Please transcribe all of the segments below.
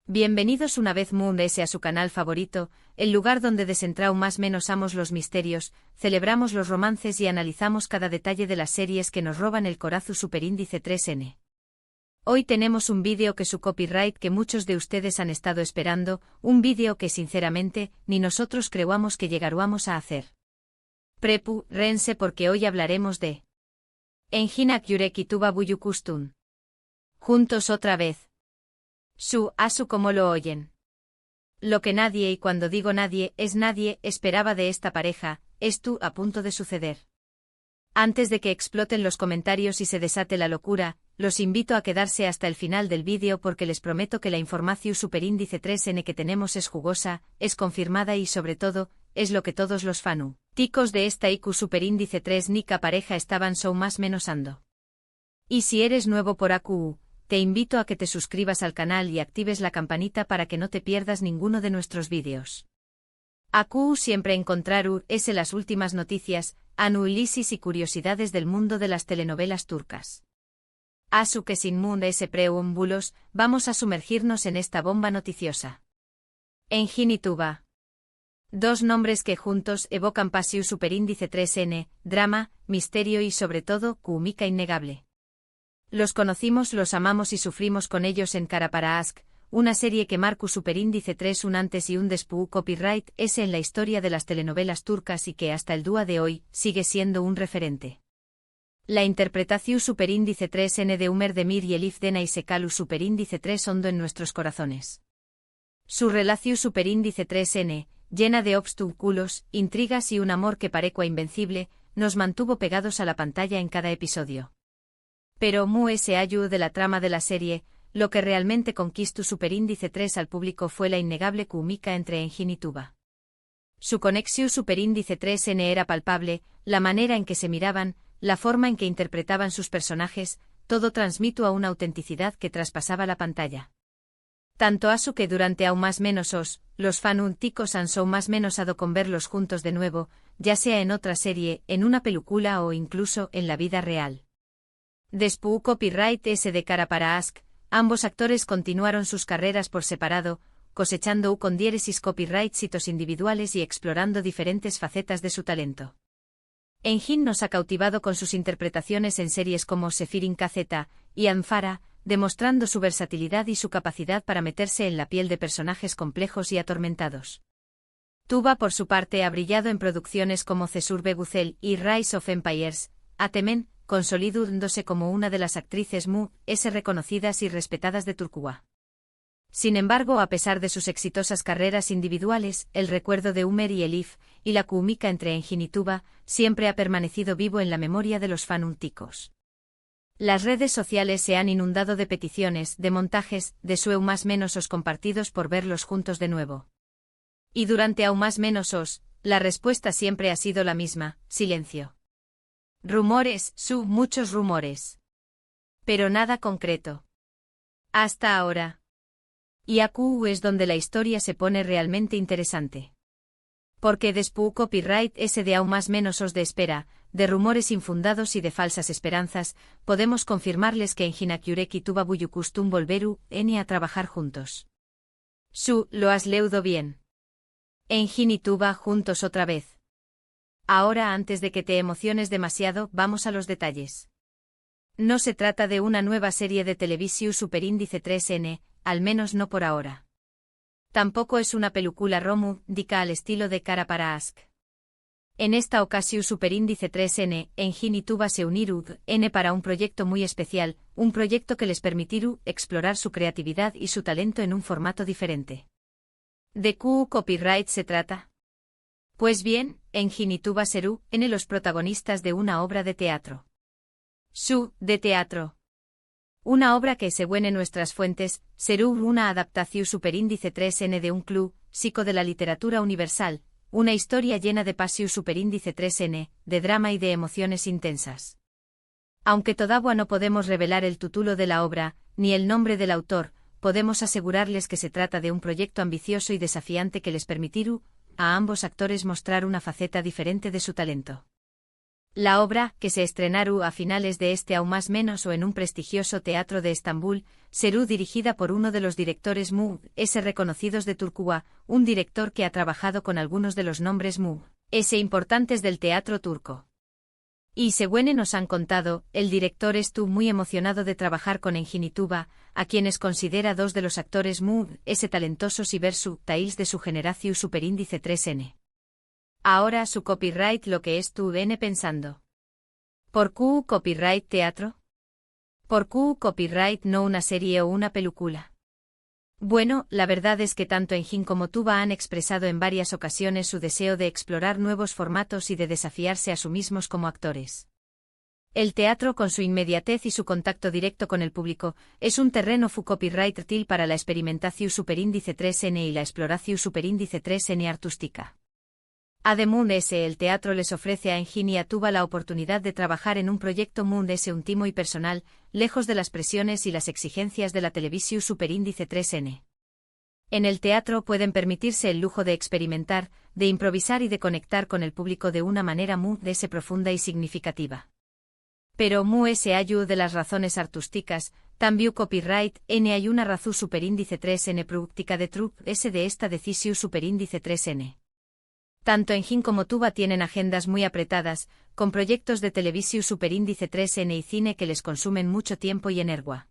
Bienvenidos una vez a su canal favorito, el lugar donde desentrao más menos amos los misterios, celebramos los romances y analizamos cada detalle de las series que nos roban el corazón superíndice 3N. Hoy tenemos un vídeo que su copyright que muchos de ustedes han estado esperando, un vídeo que sinceramente, ni nosotros creuamos que llegaruamos a hacer. Prepu, rense porque hoy hablaremos de Enjinak Yureki Tuba Buyukustun. Juntos otra vez. Asu como lo oyen. Lo que nadie, y cuando digo nadie, es nadie, esperaba de esta pareja, es tú a punto de suceder. Antes de que exploten los comentarios y se desate la locura, los invito a quedarse hasta el final del vídeo porque les prometo que la información superíndice 3N que tenemos es jugosa, es confirmada y sobre todo, es lo que todos los ticos de esta IQ superíndice 3 Nika pareja estaban más menos ando. Y si eres nuevo por AQU, te invito a que te suscribas al canal y actives la campanita para que no te pierdas ninguno de nuestros vídeos. AQU siempre encontraru es las últimas noticias, anulisis y curiosidades del mundo de las telenovelas turcas. Asu que sin ese preámbulos, vamos a sumergirnos en esta bomba noticiosa. Engin y Tuba. Dos nombres que juntos evocan pasiu superíndice 3N, drama, misterio y sobre todo, química innegable. Los conocimos, los amamos y sufrimos con ellos en Kara para Aşk, una serie que marcó superíndice 3 un antes y un después copyright S en la historia de las telenovelas turcas y que hasta el día de hoy sigue siendo un referente. La interpretación superíndice 3N de Umer Demir y Elif Dena y Sekalu superíndice 3 hondo en nuestros corazones. Su relación superíndice 3N, llena de obstáculos, intrigas y un amor que parecua invencible, nos mantuvo pegados a la pantalla en cada episodio. Pero ese ayu de la trama de la serie, lo que realmente conquistó superíndice 3 al público fue la innegable química entre Engin y Tuba. Su conexión superíndice 3N era palpable, la manera en que se miraban, la forma en que interpretaban sus personajes, todo transmitió a una autenticidad que traspasaba la pantalla. Tanto Asu que durante aún más menos los fanúnticos han más menos ado con verlos juntos de nuevo, ya sea en otra serie, en una película o incluso en la vida real. Después copyright S de Kara para Aşk, ambos actores continuaron sus carreras por separado, cosechando con diéresis copyright hitos individuales y explorando diferentes facetas de su talento. Engin nos ha cautivado con sus interpretaciones en series como Sefirin KZ y Anfara, demostrando su versatilidad y su capacidad para meterse en la piel de personajes complejos y atormentados. Tuba por su parte ha brillado en producciones como Cesur Beguzel y Rise of Empires, Atemen, consolidándose como una de las actrices reconocidas y respetadas de Turquía. Sin embargo, a pesar de sus exitosas carreras individuales, el recuerdo de Umer y Elif, y la química entre Engin y Tuba, siempre ha permanecido vivo en la memoria de los fanúnticos. Las redes sociales se han inundado de peticiones, de montajes, de más menos compartidos por verlos juntos de nuevo. Y durante aún más menos la respuesta siempre ha sido la misma, silencio. Rumores, muchos rumores. Pero nada concreto. Hasta ahora. Y AQU es donde la historia se pone realmente interesante. Porque después copyright S de aún más menos de espera, de rumores infundados y de falsas esperanzas, podemos confirmarles que Enjinak Yureki y Tuba Buyukustun volveru a trabajar juntos. Lo has leído bien. Engin y Tuba juntos otra vez. Ahora antes de que te emociones demasiado, vamos a los detalles. No se trata de una nueva serie de televisión superíndice 3N, al menos no por ahora. Tampoco es una película romántica al estilo de Kara para Aşk. En esta ocasión superíndice 3N, Engin y Tuba se uniru para un proyecto muy especial, un proyecto que les permitirá explorar su creatividad y su talento en un formato diferente. ¿De qué copyright se trata? Pues bien, Engin y Tuba serán los protagonistas de una obra de teatro. De teatro. Una obra que, según en nuestras fuentes, será una adaptación superíndice 3N de un clásico de la literatura universal, una historia llena de pasión superíndice 3N, de drama y de emociones intensas. Aunque todavía no podemos revelar el título de la obra, ni el nombre del autor, podemos asegurarles que se trata de un proyecto ambicioso y desafiante que les permitirá a ambos actores mostrar una faceta diferente de su talento. La obra, que se estrenará a finales de este o más menos o en un prestigioso teatro de Estambul, será dirigida por uno de los directores M.S. reconocidos de Turquía, un director que ha trabajado con algunos de los nombres M.S. importantes del teatro turco. Y según nos han contado, el director estuvo muy emocionado de trabajar con Engin y Tuba, a quienes considera dos de los actores M.S. talentosos y versatiles de su generación superíndice 3N. Ahora su copyright lo que estuve pensando. ¿Por qué copyright teatro? ¿Por qué copyright no una serie o una película? Bueno, la verdad es que tanto Engin como Tuba han expresado en varias ocasiones su deseo de explorar nuevos formatos y de desafiarse a sí mismos como actores. El teatro, con su inmediatez y su contacto directo con el público, es un terreno copyright fertil para la experimentación superíndice 3N y la exploración superíndice 3N artística. Además, el teatro les ofrece a Engin y a Tuba la oportunidad de trabajar en un proyecto íntimo y personal, lejos de las presiones y las exigencias de la televisión superíndice 3N. En el teatro pueden permitirse el lujo de experimentar, de improvisar y de conectar con el público de una manera profunda y significativa. Pero ayuda de las razones artísticas, también copyright N hay una razón superíndice 3N práctica de truc S de esta decisión superíndice 3N. Tanto Engin como Tuba tienen agendas muy apretadas, con proyectos de televisión superíndice 3N y cine que les consumen mucho tiempo y energía.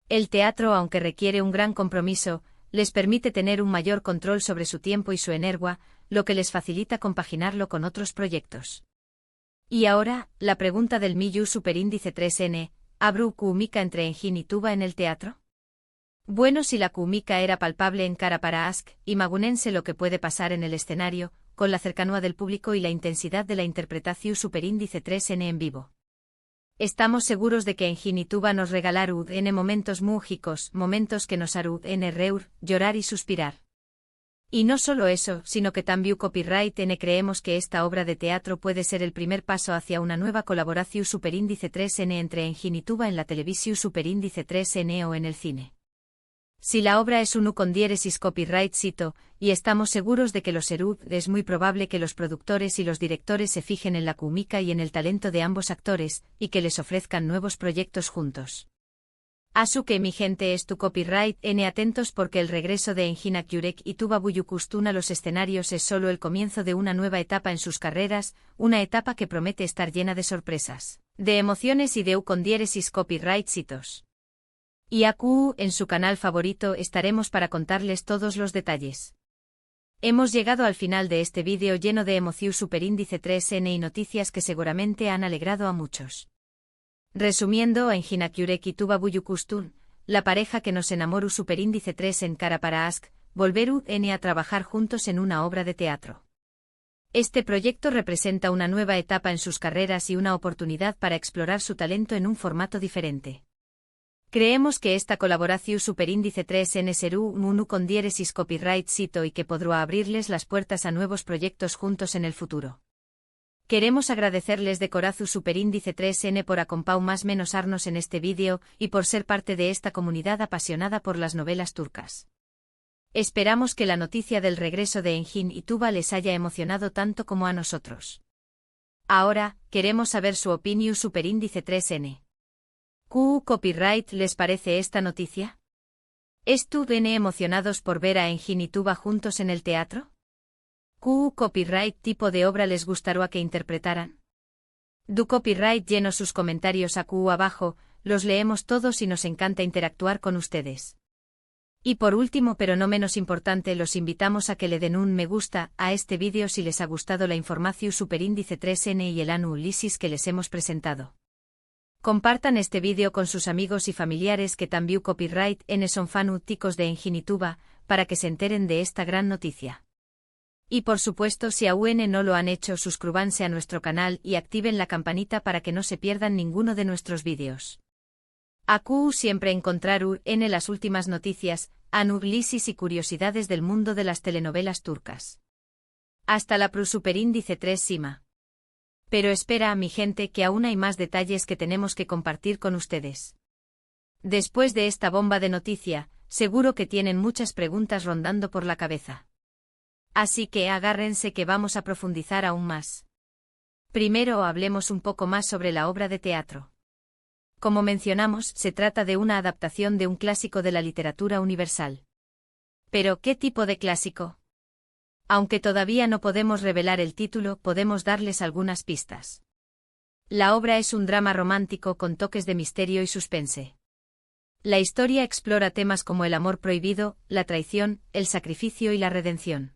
El teatro, aunque requiere un gran compromiso, les permite tener un mayor control sobre su tiempo y su energía, lo que les facilita compaginarlo con otros proyectos. Y ahora, la pregunta del millón superíndice 3N, ¿habrá química entre Engin y Tuba en el teatro? Bueno, si la química era palpable en cara para Ask, imagúnense lo que puede pasar en el escenario, con la cercanía del público y la intensidad de la interpretación superíndice 3N en vivo. Estamos seguros de que Engin y Tuba nos regalarán momentos mágicos, momentos que nos harán reír, llorar y suspirar. Y no solo eso, sino que también copyright creemos que esta obra de teatro puede ser el primer paso hacia una nueva colaboración superíndice 3N entre Engin y Tuba en la televisión superíndice 3N o en el cine. Si la obra es un con diéresis copyright cito, y estamos seguros de que lo será, es muy probable que los productores y los directores se fijen en la química y en el talento de ambos actores, y que les ofrezcan nuevos proyectos juntos. Asu que mi gente es tu copyright atentos porque el regreso de Engin Akyurek y Tuba Büyüküstün a los escenarios es solo el comienzo de una nueva etapa en sus carreras, una etapa que promete estar llena de sorpresas, de emociones y de con diéresis copyright citos. Y aquí, en su canal favorito, estaremos para contarles todos los detalles. Hemos llegado al final de este vídeo lleno de emoción superíndice 3N y noticias que seguramente han alegrado a muchos. Resumiendo, Engin Akyurek y Tuba Büyüküstün, la pareja que nos enamoró superíndice 3 en cara para Ask, volverán a trabajar juntos en una obra de teatro. Este proyecto representa una nueva etapa en sus carreras y una oportunidad para explorar su talento en un formato diferente. Creemos que esta colaboración superíndice 3N será un con diéresis copyright cito y que podrá abrirles las puertas a nuevos proyectos juntos en el futuro. Queremos agradecerles de corazón superíndice 3N por acompañarnos en este vídeo y por ser parte de esta comunidad apasionada por las novelas turcas. Esperamos que la noticia del regreso de Engin y Tuba les haya emocionado tanto como a nosotros. Ahora, queremos saber su opinión superíndice 3N. ¿Qué copyright les parece esta noticia? ¿Estuvieron emocionados por ver a Engin y Tuba juntos en el teatro? ¿Qué copyright tipo de obra les gustaría que interpretaran? Du copyright lleno sus comentarios aquí abajo, los leemos todos y nos encanta interactuar con ustedes. Y por último pero no menos importante los invitamos a que le den un me gusta a este vídeo si les ha gustado la información superíndice 3N y el análisis que les hemos presentado. Compartan este vídeo con sus amigos y familiares que también copyright son fanáticos de Engin y Tuba, para que se enteren de esta gran noticia. Y por supuesto si aún no lo han hecho suscríbanse a nuestro canal y activen la campanita para que no se pierdan ninguno de nuestros vídeos. Aquí siempre encontrarán las últimas noticias, análisis y curiosidades del mundo de las telenovelas turcas. Hasta la superíndice 3 Sima. Pero espera a mi gente que aún hay más detalles que tenemos que compartir con ustedes. Después de esta bomba de noticia, seguro que tienen muchas preguntas rondando por la cabeza. Así que agárrense que vamos a profundizar aún más. Primero hablemos un poco más sobre la obra de teatro. Como mencionamos, se trata de una adaptación de un clásico de la literatura universal. ¿Pero qué tipo de clásico? Aunque todavía no podemos revelar el título, podemos darles algunas pistas. La obra es un drama romántico con toques de misterio y suspense. La historia explora temas como el amor prohibido, la traición, el sacrificio y la redención.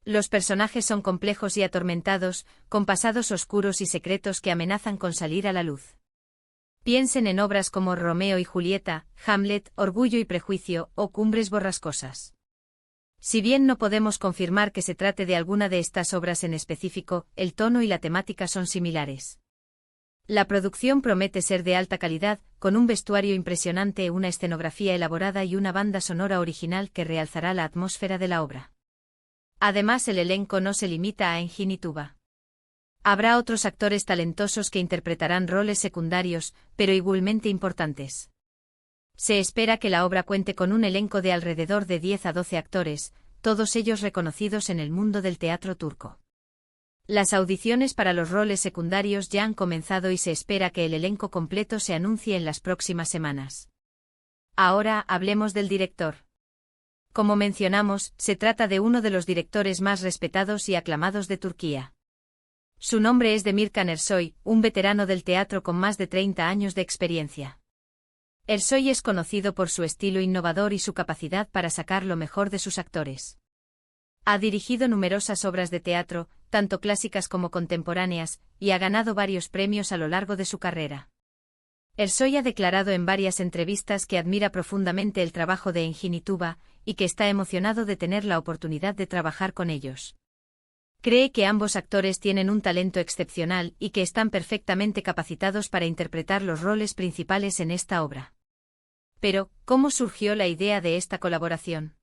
Los personajes son complejos y atormentados, con pasados oscuros y secretos que amenazan con salir a la luz. Piensen en obras como Romeo y Julieta, Hamlet, Orgullo y Prejuicio o Cumbres Borrascosas. Si bien no podemos confirmar que se trate de alguna de estas obras en específico, el tono y la temática son similares. La producción promete ser de alta calidad, con un vestuario impresionante, una escenografía elaborada y una banda sonora original que realzará la atmósfera de la obra. Además, el elenco no se limita a Engin y Tuba. Habrá otros actores talentosos que interpretarán roles secundarios, pero igualmente importantes. Se espera que la obra cuente con un elenco de alrededor de 10 a 12 actores, todos ellos reconocidos en el mundo del teatro turco. Las audiciones para los roles secundarios ya han comenzado y se espera que el elenco completo se anuncie en las próximas semanas. Ahora hablemos del director. Como mencionamos, se trata de uno de los directores más respetados y aclamados de Turquía. Su nombre es Demirkan Ersoy, un veterano del teatro con más de 30 años de experiencia. Ersoy es conocido por su estilo innovador y su capacidad para sacar lo mejor de sus actores. Ha dirigido numerosas obras de teatro, tanto clásicas como contemporáneas, y ha ganado varios premios a lo largo de su carrera. Ersoy ha declarado en varias entrevistas que admira profundamente el trabajo de Engin y Tuba, y que está emocionado de tener la oportunidad de trabajar con ellos. Cree que ambos actores tienen un talento excepcional y que están perfectamente capacitados para interpretar los roles principales en esta obra. Pero, ¿cómo surgió la idea de esta colaboración?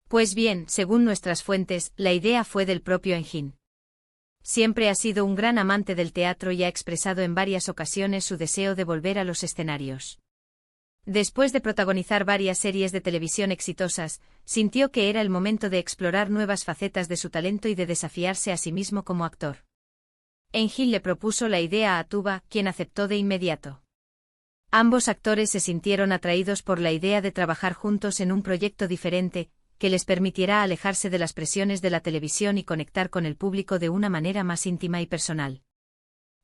Pues bien, según nuestras fuentes, la idea fue del propio Engin. Siempre ha sido un gran amante del teatro y ha expresado en varias ocasiones su deseo de volver a los escenarios. Después de protagonizar varias series de televisión exitosas, sintió que era el momento de explorar nuevas facetas de su talento y de desafiarse a sí mismo como actor. Engin le propuso la idea a Tuba, quien aceptó de inmediato. Ambos actores se sintieron atraídos por la idea de trabajar juntos en un proyecto diferente, que les permitirá alejarse de las presiones de la televisión y conectar con el público de una manera más íntima y personal.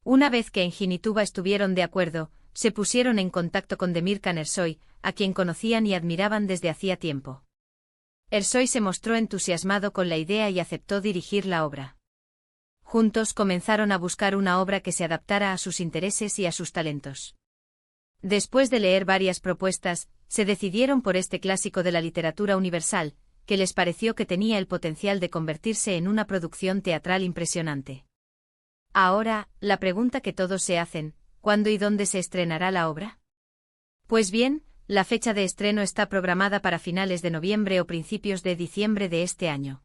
Una vez que Engin y Tuba estuvieron de acuerdo, se pusieron en contacto con Demirkan Ersoy, a quien conocían y admiraban desde hacía tiempo. Ersoy se mostró entusiasmado con la idea y aceptó dirigir la obra. Juntos comenzaron a buscar una obra que se adaptara a sus intereses y a sus talentos. Después de leer varias propuestas, se decidieron por este clásico de la literatura universal, que les pareció que tenía el potencial de convertirse en una producción teatral impresionante. Ahora, la pregunta que todos se hacen, ¿cuándo y dónde se estrenará la obra? Pues bien, la fecha de estreno está programada para finales de noviembre o principios de diciembre de este año.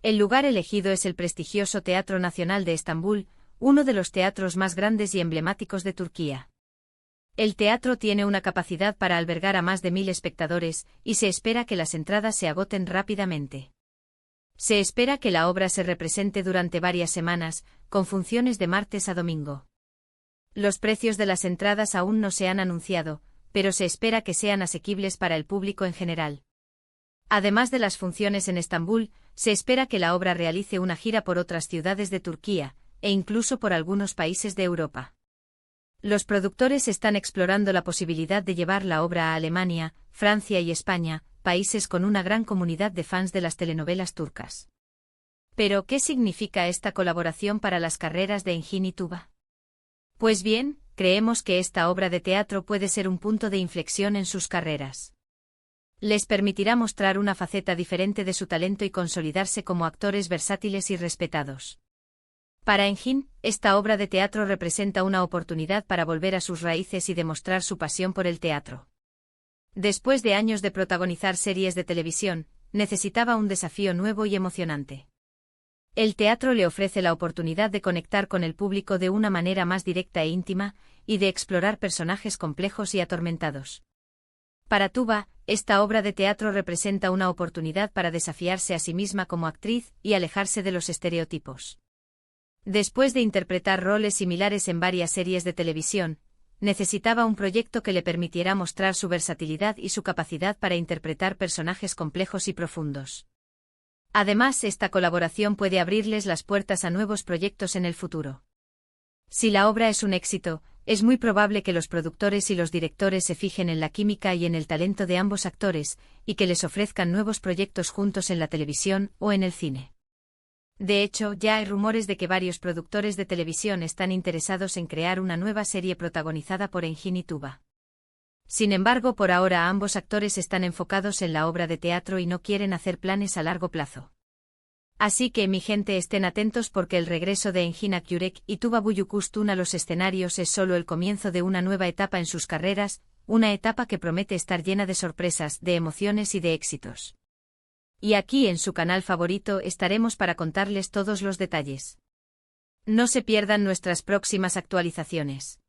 El lugar elegido es el prestigioso Teatro Nacional de Estambul, uno de los teatros más grandes y emblemáticos de Turquía. El teatro tiene una capacidad para albergar a más de 1000 espectadores, y se espera que las entradas se agoten rápidamente. Se espera que la obra se represente durante varias semanas, con funciones de martes a domingo. Los precios de las entradas aún no se han anunciado, pero se espera que sean asequibles para el público en general. Además de las funciones en Estambul, se espera que la obra realice una gira por otras ciudades de Turquía, e incluso por algunos países de Europa. Los productores están explorando la posibilidad de llevar la obra a Alemania, Francia y España, países con una gran comunidad de fans de las telenovelas turcas. ¿Pero qué significa esta colaboración para las carreras de Engin y Tuba? Pues bien, creemos que esta obra de teatro puede ser un punto de inflexión en sus carreras. Les permitirá mostrar una faceta diferente de su talento y consolidarse como actores versátiles y respetados. Para Engin, esta obra de teatro representa una oportunidad para volver a sus raíces y demostrar su pasión por el teatro. Después de años de protagonizar series de televisión, necesitaba un desafío nuevo y emocionante. El teatro le ofrece la oportunidad de conectar con el público de una manera más directa e íntima, y de explorar personajes complejos y atormentados. Para Tuba, esta obra de teatro representa una oportunidad para desafiarse a sí misma como actriz y alejarse de los estereotipos. Después de interpretar roles similares en varias series de televisión, necesitaba un proyecto que le permitiera mostrar su versatilidad y su capacidad para interpretar personajes complejos y profundos. Además, esta colaboración puede abrirles las puertas a nuevos proyectos en el futuro. Si la obra es un éxito, es muy probable que los productores y los directores se fijen en la química y en el talento de ambos actores, y que les ofrezcan nuevos proyectos juntos en la televisión o en el cine. De hecho, ya hay rumores de que varios productores de televisión están interesados en crear una nueva serie protagonizada por Engin y Tuba. Sin embargo, por ahora ambos actores están enfocados en la obra de teatro y no quieren hacer planes a largo plazo. Así que, mi gente, estén atentos porque el regreso de Engin Akyurek y Tuba Büyüküstün a los escenarios es solo el comienzo de una nueva etapa en sus carreras, una etapa que promete estar llena de sorpresas, de emociones y de éxitos. Y aquí en su canal favorito estaremos para contarles todos los detalles. No se pierdan nuestras próximas actualizaciones.